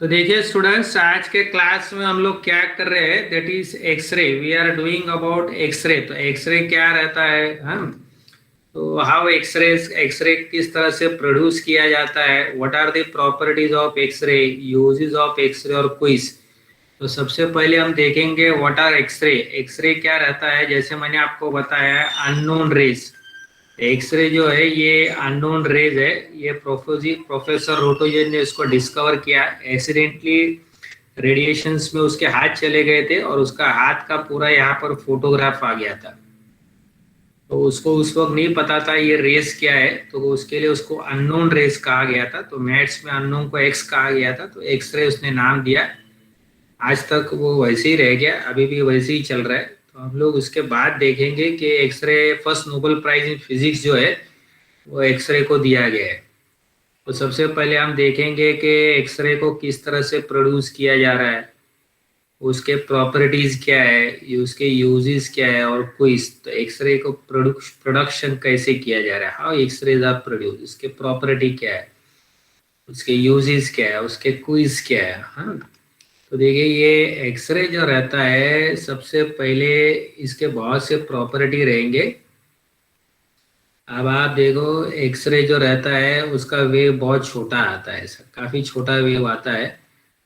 तो देखिए स्टूडेंट्स, आज के क्लास में हम लोग क्या कर रहे हैं, that is X-ray. We are doing about X-ray. तो एक्सरे क्या रहता है, हम तो हाउ एक्सरे एक्सरे किस तरह से प्रोड्यूस किया जाता है, what are the properties of X-ray, uses of X-ray और क्विज। तो सबसे पहले हम देखेंगे व्हाट आर एक्सरे। एक्सरे क्या रहता है, जैसे मैंने आपको बताया, अननोन रेज। एक्सरे जो है ये अननोन रेज है। ये प्रोफेसर रोटोजन ने इसको डिस्कवर किया एक्सीडेंटली। रेडिएशंस में उसके हाथ चले गए थे और उसका हाथ का पूरा यहाँ पर फोटोग्राफ आ गया था। तो उसको उस वक्त नहीं पता था ये रेस क्या है, तो उसके लिए उसको अननोन रेस कहा गया था। तो मैथ्स में अननोन को एक्स कहा गया था, तो एक्सरे उसने नाम दिया। आज तक वो वैसे ही रह गया, अभी भी वैसे ही चल रहा है। तो हम लोग उसके बाद देखेंगे कि X-ray first Nobel prize in physics जो है वो एक्सरे को दिया गया है। तो सबसे पहले हम देखेंगे कि एक्सरे को किस तरह से प्रोड्यूस किया जा रहा है, उसके प्रॉपर्टीज क्या है, उसके यूजेस क्या है और क्विज। तो एक्सरे को प्रोडक्शन कैसे किया जा रहा है, हाउ एक्सरेज आर प्रोड्यूस, उसके प्रॉपर्टी क्या है, उसके यूजेस क्या है, उसके क्विज क्या है। हाँ, तो देखिए ये एक्सरे जो रहता है, सबसे पहले इसके बहुत से प्रॉपर्टी रहेंगे। अब आप देखो, एक्सरे जो रहता है उसका वेव बहुत छोटा आता है, काफी छोटा वेव आता है।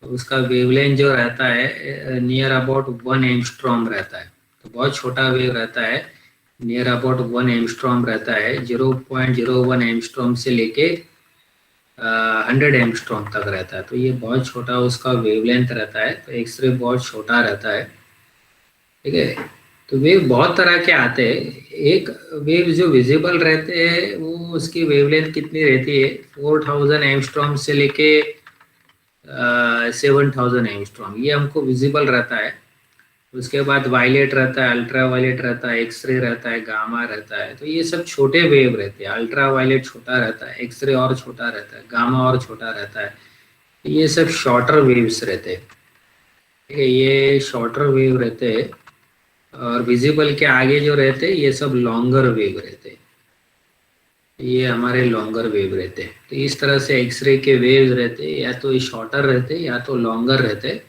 उसका वेवलेंथ जो रहता है नियर अबाउट 1 एंगस्ट्रॉम रहता है। तो बहुत छोटा वेव रहता है, नियर अबाउट 1 एंगस्ट्रॉम रहता है। 0.01 एंगस्ट्रॉम से लेके 100 एंगस्ट्रॉम तक रहता है। तो ये बहुत छोटा उसका वेवलेंथ रहता है। तो एक्सरे बहुत छोटा रहता है, ठीक है। तो वेव बहुत तरह के आते हैं। एक वेव जो विजिबल रहते हैं वो उसकी वेवलेंथ कितनी रहती है, 4000 एंगस्ट्रॉम से लेके 7000 एंगस्ट्रॉम, ये हमको विजिबल रहता है। उसके बाद वायलेट रहता है, अल्ट्रा वायलेट रहता है, एक्सरे रहता है, गामा रहता है। तो ये सब छोटे वेव रहते हैं। अल्ट्रा वायलेट छोटा रहता है, एक्सरे और छोटा रहता है, गामा और छोटा रहता है। तो ये सब शॉर्टर वेव्स रहते हैं, ठीक है। ये शॉर्टर वेव रहते हैं। और विजिबल के आगे जो रहते हैं ये सब लॉन्गर वेव रहते हैं। ये हमारे लॉन्गर वेव रहते हैं। तो इस तरह से एक्सरे के वेव्स रहते हैं, या तो शॉर्टर रहते हैं या तो लॉन्गर रहते हैं।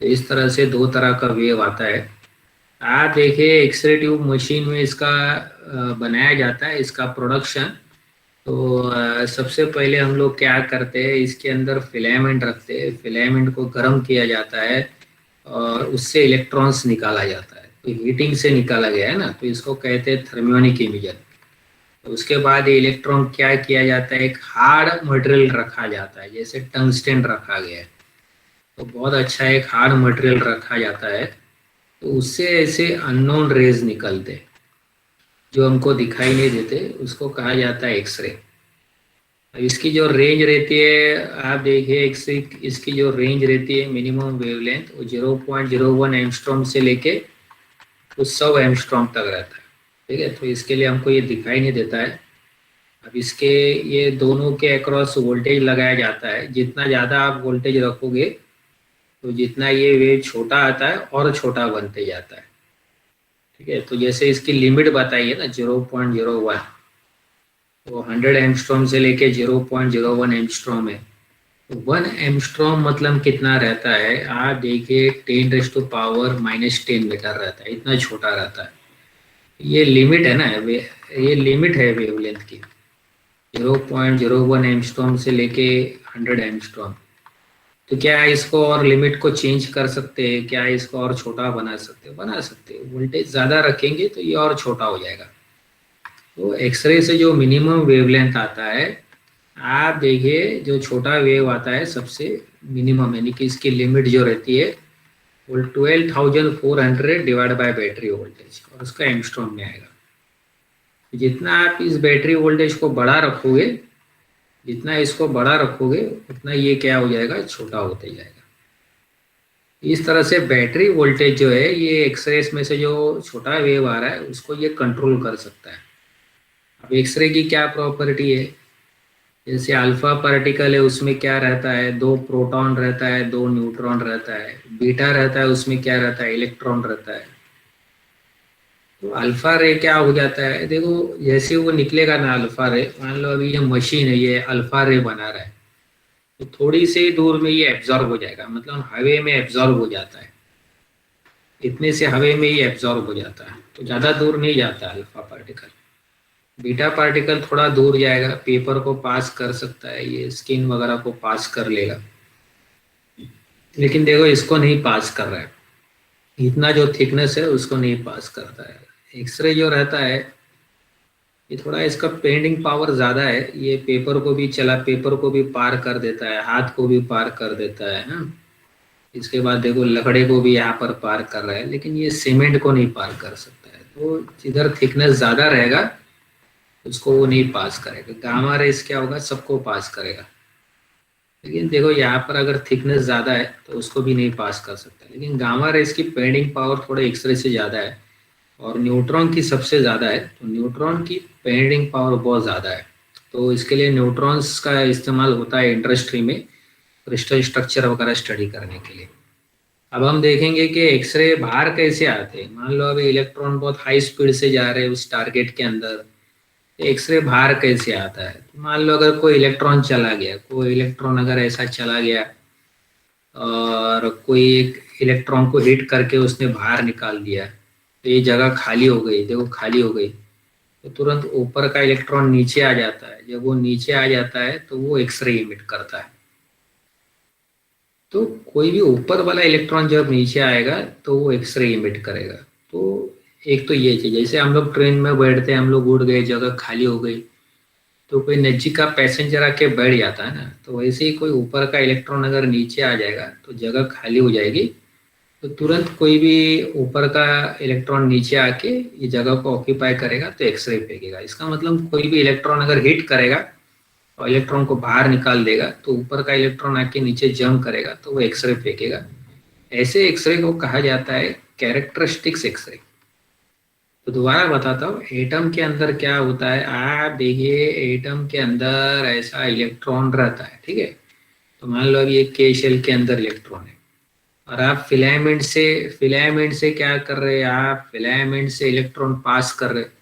तो इस तरह से दो तरह का वेव आता है। आप देखिए एक्सरे ट्यूब मशीन में इसका बनाया जाता है, इसका प्रोडक्शन। तो सबसे पहले हम लोग क्या करते हैं, इसके अंदर फिलामेंट रखते हैं। फिलामेंट को गर्म किया जाता है और उससे इलेक्ट्रॉन्स निकाला जाता है। तो हीटिंग से निकाला गया है ना, तो इसको कहते हैं थर्मियोनिक इमेजर। तो उसके बाद ये इलेक्ट्रॉन क्या किया जाता है, एक हार्ड मटेरियल रखा जाता है, जैसे टंगस्टन रखा गया है। तो बहुत अच्छा एक हार्ड मटेरियल रखा जाता है। तो उससे ऐसे अननोन रेज निकलते हैं जो हमको दिखाई नहीं देते, उसको कहा जाता है एक्सरे। इसकी जो रेंज रहती है, आप देखिए एक्सरे इसकी जो रेंज रहती है मिनिमम वेवलेंथ, वो 0.01 से लेके तो 100 एंगस्ट्रॉम तक रहता है, ठीक है। तो इसके लिए हमको ये दिखाई नहीं देता है। अब इसके ये दोनों के अक्रॉस वोल्टेज लगाया जाता है। जितना ज़्यादा आप वोल्टेज रखोगे तो जितना ये वेव छोटा आता है और छोटा बनते जाता है, ठीक है। तो जैसे इसकी लिमिट बताइए ना, 0.01, वो 100 एंगस्ट्रॉम से लेके 0.01 एंगस्ट्रॉम है। तो 1 एंगस्ट्रॉम मतलब कितना रहता है, आप देखिए 10⁻⁻10 मीटर रहता है, इतना छोटा रहता है। ये लिमिट है ना, ये लिमिट है वेवलेंथ की, 0.01 एंगस्ट्रॉम से लेके 100 एंगस्ट्रॉम। तो क्या इसको और लिमिट को चेंज कर सकते हैं, क्या इसको और छोटा बना सकते हैं, बना सकते हैं। वोल्टेज ज़्यादा रखेंगे तो ये और छोटा हो जाएगा। तो एक्सरे से जो मिनिमम वेवलेंथ आता है, आप देखिए जो छोटा वेव आता है सबसे मिनिमम, यानी कि इसकी लिमिट जो रहती है वो 12,400 डिवाइड बाय बैटरी वोल्टेज, और उसका एंगस्ट्रॉम में आएगा। जितना आप इस बैटरी वोल्टेज को बड़ा रखोगे, जितना इसको बड़ा रखोगे उतना ये क्या हो जाएगा, छोटा होते जाएगा। इस तरह से बैटरी वोल्टेज जो है, ये एक्सरे में से जो छोटा वेव आ रहा है उसको ये कंट्रोल कर सकता है। अब एक्सरे की क्या प्रॉपर्टी है, जैसे अल्फा पार्टिकल है उसमें क्या रहता है, 2 प्रोटॉन रहता है, 2 न्यूट्रॉन रहता है। बीटा रहता है उसमें क्या रहता है, इलेक्ट्रॉन रहता है। तो अल्फा रे क्या हो जाता है, देखो जैसे वो निकलेगा ना अल्फा रे, मान लो अभी ये मशीन है, ये अल्फा रे बना रहा है। तो थोड़ी सी दूर में ये एब्जॉर्ब हो जाएगा, मतलब हवा में एब्जॉर्ब हो जाता है, इतने से हवा में ही एब्जॉर्ब हो जाता है, तो ज़्यादा दूर नहीं जाता अल्फा पार्टिकल। बीटा पार्टिकल थोड़ा दूर जाएगा, पेपर को पास कर सकता है, ये स्किन वगैरह को पास कर लेगा, लेकिन देखो इसको नहीं पास कर रहा है, इतना जो थिकनेस है उसको नहीं पास करता है। एक्सरे जो रहता है ये थोड़ा इसका पेंडिंग पावर ज़्यादा है, ये पेपर को भी पेपर को भी पार कर देता है, हाथ को भी पार कर देता है ना। इसके बाद देखो लकड़े को भी यहाँ पर पार कर रहा है, लेकिन ये सीमेंट को नहीं पार कर सकता है। तो जिधर थिकनेस ज़्यादा रहेगा उसको वो नहीं पास करेगा। गामा रेस क्या होगा, सबको पास करेगा, लेकिन देखो यहाँ पर अगर थिकनेस ज़्यादा है तो उसको भी नहीं पास कर सकता। लेकिन गामा रेस की पेंडिंग पावर थोड़ा एक्सरे से ज़्यादा है, और न्यूट्रॉन की सबसे ज़्यादा है, तो न्यूट्रॉन की पेंडिंग पावर बहुत ज़्यादा है। तो इसके लिए न्यूट्रॉन्स का इस्तेमाल होता है इंडस्ट्री में क्रिस्टल स्ट्रक्चर वगैरह स्टडी करने के लिए। अब हम देखेंगे कि एक्सरे बाहर कैसे आते हैं। मान लो अभी इलेक्ट्रॉन बहुत हाई स्पीड से जा रहे हैं उस टारगेट के अंदर, एक्सरे बाहर कैसे आता है। तो मान लो अगर कोई इलेक्ट्रॉन चला गया, कोई इलेक्ट्रॉन अगर ऐसा चला गया और कोई एक इलेक्ट्रॉन को हिट करके उसने बाहर निकाल दिया, तो ये जगह खाली हो गई, देखो खाली हो गई, तो तुरंत ऊपर का इलेक्ट्रॉन नीचे आ जाता है। जब वो नीचे आ जाता है तो वो एक्सरे इमिट करता है। तो कोई भी ऊपर वाला इलेक्ट्रॉन जब नीचे आएगा तो वो एक्सरे इमिट करेगा। तो एक तो ये चीज, जैसे हम लोग ट्रेन में बैठते हैं, हम लोग उड़ गए, जगह खाली हो गई, तो कोई नजीक का पैसेंजर आके बैठ जाता है ना, तो वैसे ही कोई ऊपर का इलेक्ट्रॉन अगर नीचे आ जाएगा तो जगह खाली हो जाएगी, तो तुरंत कोई भी ऊपर का इलेक्ट्रॉन नीचे आके ये जगह को ऑक्यूपाई करेगा तो एक्सरे फेंकेगा। इसका मतलब कोई भी इलेक्ट्रॉन अगर हिट करेगा और इलेक्ट्रॉन को बाहर निकाल देगा, तो ऊपर का इलेक्ट्रॉन आके नीचे जंप करेगा तो वो एक्सरे फेंकेगा। ऐसे एक्सरे को कहा जाता है कैरेक्टरिस्टिक्स एक्सरे। तो दोबारा बताता हूँ, एटम के अंदर क्या होता है। आप देखिए एटम के अंदर ऐसा इलेक्ट्रॉन रहता है, ठीक है। तो मान लो अभी एक के शेल के अंदर इलेक्ट्रॉन है, और आप फिलामेंट से क्या कर रहे हैं, आप फिलामेंट से इलेक्ट्रॉन पास कर रहे हैं।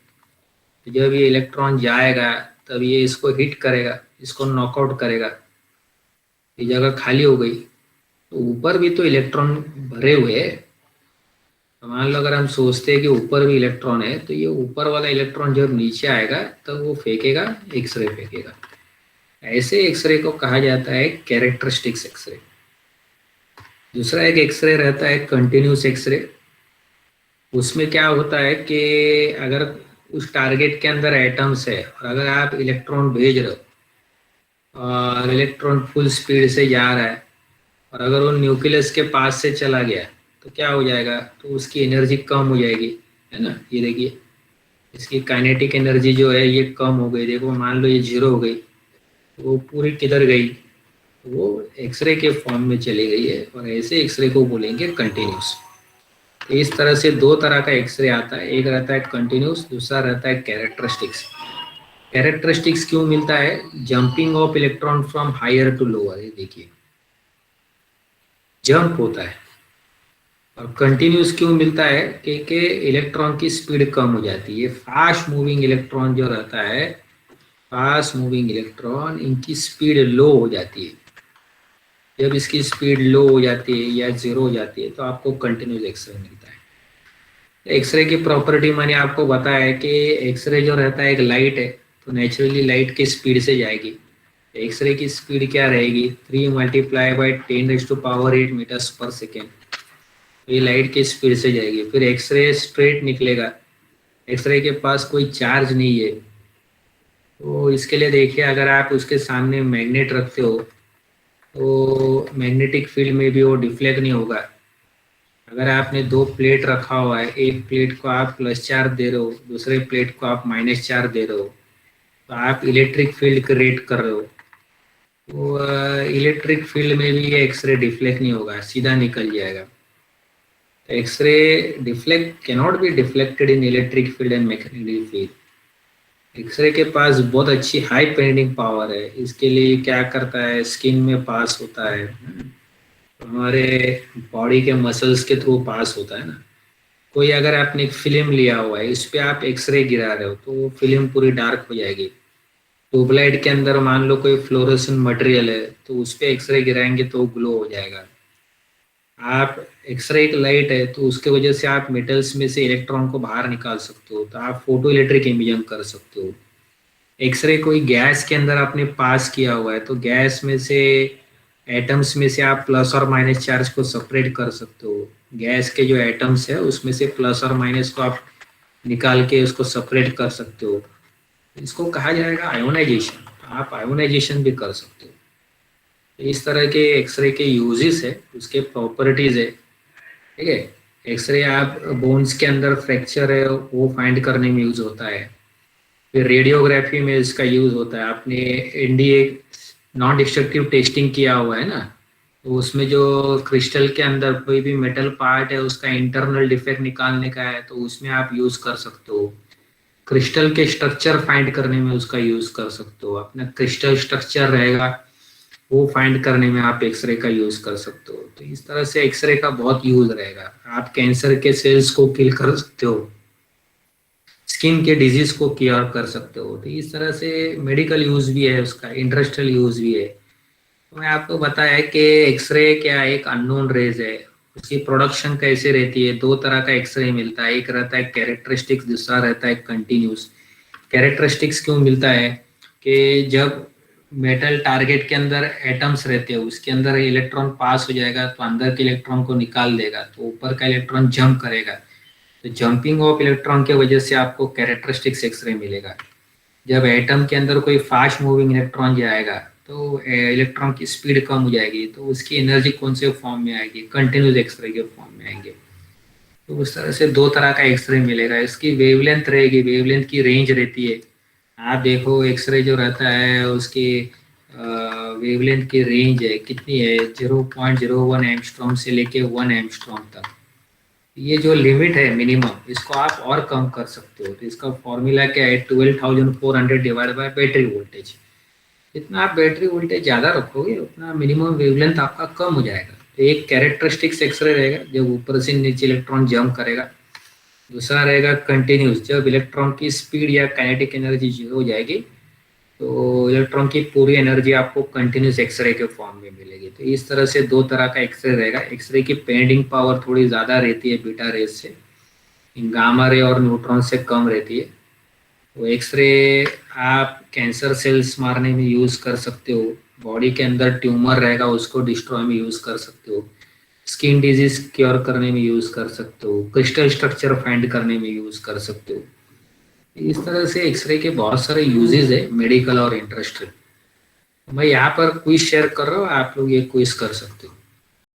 तो जब ये इलेक्ट्रॉन जाएगा तब ये इसको हिट करेगा, इसको नॉकआउट करेगा, ये जगह खाली हो गई। तो ऊपर भी तो इलेक्ट्रॉन भरे हुए हैं। तो मान लो अगर हम सोचते हैं कि ऊपर भी इलेक्ट्रॉन है, तो ये ऊपर वाला इलेक्ट्रॉन जब नीचे आएगा तब वो फेंकेगा, एक्सरे फेंकेगा। ऐसे एक्सरे को कहा जाता है कैरेक्टरिस्टिक्स एक्सरे। दूसरा एक एक्सरे रहता है कंटिन्यूस एक्सरे। उसमें क्या होता है कि अगर उस टारगेट के अंदर एटम्स है और अगर आप इलेक्ट्रॉन भेज रहे हो और इलेक्ट्रॉन फुल स्पीड से जा रहा है, और अगर वो न्यूक्लियस के पास से चला गया तो क्या हो जाएगा, तो उसकी एनर्जी कम हो जाएगी, है ना। ये देखिए इसकी काइनेटिक एनर्जी जो है ये कम हो गई। देखो मान लो ये जीरो हो गई, तो वो पूरी किधर गई, वो एक्सरे के फॉर्म में चली गई है, और ऐसे एक्सरे को बोलेंगे कंटिन्यूस। तो इस तरह से दो तरह का एक्सरे आता है, एक रहता है कंटिन्यूस, दूसरा रहता है कैरेक्टरिस्टिक्स। कैरेक्टरिस्टिक्स क्यों मिलता है, jumping of electron from higher to lower, ये देखिए जंप होता है। और कंटिन्यूस क्यों मिलता है, क्योंकि इलेक्ट्रॉन की स्पीड कम हो जाती है। फास्ट मूविंग इलेक्ट्रॉन जो रहता है, फास्ट मूविंग इलेक्ट्रॉन, इनकी स्पीड लो हो जाती है। जब इसकी स्पीड लो हो जाती है या जीरो हो जाती है तो आपको कंटिन्यूस एक्सरे मिलता है। एक्सरे की प्रॉपर्टी मैंने आपको बताया है कि एक्सरे जो रहता है एक लाइट है, तो नेचुरली लाइट की स्पीड से जाएगी। एक्सरे की स्पीड क्या रहेगी, 3 × 10⁸ मीटर्स पर सेकेंड। ये लाइट की स्पीड से जाएगी, फिर एक्सरे स्ट्रेट निकलेगा। एक्सरे के पास कोई चार्ज नहीं है, तो इसके लिए देखिए अगर आप उसके सामने मैग्नेट रखते हो तो मैग्नेटिक फील्ड में भी वो डिफ्लेक्ट नहीं होगा। अगर आपने दो प्लेट रखा हुआ है, एक प्लेट को आप +4 दे रहे हो, दूसरे प्लेट को आप -4 दे रहे हो, तो आप इलेक्ट्रिक फील्ड क्रिएट कर रहे हो। तो इलेक्ट्रिक फील्ड में भी ये एक्सरे डिफ्लेक्ट नहीं होगा, सीधा निकल जाएगा। X-ray deflect cannot be deflected in electric field and magnetic field. X-ray के पास बहुत अच्छी हाई पेंडिंग पावर है। इसके लिए क्या करता है, स्किन में पास होता है, हमारे बॉडी के मसल्स के थ्रू पास होता है ना। कोई अगर आपने एक फिल्म लिया हुआ है, इस पे आप एक्सरे गिरा रहे हो तो वो फिल्म पूरी डार्क हो जाएगी। ट्यूबलाइट के अंदर मान लो कोई फ्लोरोसेंट मटेरियल है, तो उस पे एक्सरे गिराएंगे तो ग्लो हो जाएगा। आप एक्सरे एक लाइट है, तो उसके वजह से आप मेटल्स में से इलेक्ट्रॉन को बाहर निकाल सकते हो, तो आप फोटो इलेक्ट्रिक इमेजिंग कर सकते हो। एक्सरे कोई गैस के अंदर आपने पास किया हुआ है, तो गैस में से एटम्स में से आप प्लस और माइनस चार्ज को सेपरेट कर सकते हो। गैस के जो एटम्स है उसमें से प्लस और माइनस को आप निकाल के उसको सेपरेट कर सकते हो। इसको कहा जाएगा आयोनाइजेशन। आप आयोनाइजेशन भी कर सकते हो। तो इस तरह के एक्सरे के यूजेस है, उसके प्रॉपर्टीज है। ठीक है। एक्सरे आप बोन्स के अंदर फ्रैक्चर है वो फाइंड करने में यूज होता है। फिर रेडियोग्राफी में इसका यूज होता है। आपने एनडीए नॉन डिस्ट्रक्टिव टेस्टिंग किया हुआ है ना, तो उसमें जो क्रिस्टल के अंदर कोई भी मेटल पार्ट है उसका इंटरनल डिफेक्ट निकालने का है, तो उसमें आप यूज कर सकते हो। क्रिस्टल के स्ट्रक्चर फाइंड करने में उसका यूज कर सकते हो। अपना क्रिस्टल स्ट्रक्चर रहेगा वो फाइंड करने में आप एक्सरे का यूज कर सकते हो। तो इस तरह से एक्सरे का बहुत यूज रहेगा। आप कैंसर के सेल्स को किल कर सकते हो, स्किन के डिजीज को क्योर कर सकते हो। तो इस तरह से मेडिकल यूज भी है उसका, इंडस्ट्रियल यूज भी है। तो मैं आपको बताया कि एक्सरे क्या एक अननोन रेज है, उसकी प्रोडक्शन कैसे रहती है। दो तरह का एक्सरे मिलता है, एक रहता है कैरेक्टरिस्टिक्स, दूसरा रहता है कंटिन्यूस। कैरेक्टरिस्टिक्स क्यों मिलता है कि जब मेटल टारगेट के अंदर एटम्स रहते हैं, उसके अंदर इलेक्ट्रॉन पास हो जाएगा तो अंदर के इलेक्ट्रॉन को निकाल देगा, तो ऊपर का इलेक्ट्रॉन जंप करेगा, तो जंपिंग ऑफ इलेक्ट्रॉन के वजह से आपको कैरेक्टरिस्टिक्स एक्सरे मिलेगा। जब एटम के अंदर कोई फास्ट मूविंग इलेक्ट्रॉन जाएगा तो इलेक्ट्रॉन की स्पीड कम हो जाएगी, तो उसकी एनर्जी कौन से फॉर्म में आएगी, कंटिन्यूस एक्सरे के फॉर्म में आएंगे। तो उस तरह से दो तरह का एक्सरे मिलेगा। इसकी वेवलेंथ रहेगी, वेवलेंथ की रेंज रहती है। आप देखो एक्सरे जो रहता है उसकी वेवलेंथ की रेंज है कितनी है, 0.01 एंगस्ट्रॉम से लेके 1 एंगस्ट्रॉम तक। ये जो लिमिट है मिनिमम, इसको आप और कम कर सकते हो। तो इसका फॉर्मूला क्या है, 12,400 डिवाइड बाय बैटरी वोल्टेज। जितना आप बैटरी वोल्टेज ज़्यादा रखोगे उतना मिनिमम वेवलेंथ आपका कम हो जाएगा। तो एक कैरेक्टरिस्टिक्स एक्सरे रहेगा जब ऊपर से नीचे इलेक्ट्रॉन जंप करेगा। दूसरा रहेगा कंटिन्यूस, जब इलेक्ट्रॉन की स्पीड या काइनेटिक एनर्जी जीरो हो जाएगी तो इलेक्ट्रॉन की पूरी एनर्जी आपको कंटिन्यूस एक्सरे के फॉर्म में मिलेगी। तो इस तरह से दो तरह का एक्सरे रहेगा। एक्सरे की पेंडिंग पावर थोड़ी ज़्यादा रहती है बीटा रेज से, गामा रे और न्यूट्रॉन से कम रहती है। तो एक्सरे आप कैंसर सेल्स मारने में यूज़ कर सकते हो, बॉडी के अंदर ट्यूमर रहेगा उसको डिस्ट्रॉय में यूज़ कर सकते हो, स्किन डिजीज क्योर करने में यूज़ कर सकते हो, क्रिस्टल स्ट्रक्चर फाइंड करने में यूज़ कर सकते हो। इस तरह से एक्सरे के बहुत सारे यूजेस है मेडिकल और इंडस्ट्रियल। मैं यहाँ पर क्विज शेयर कर रहा हूँ, आप लोग ये क्विज कर सकते हो।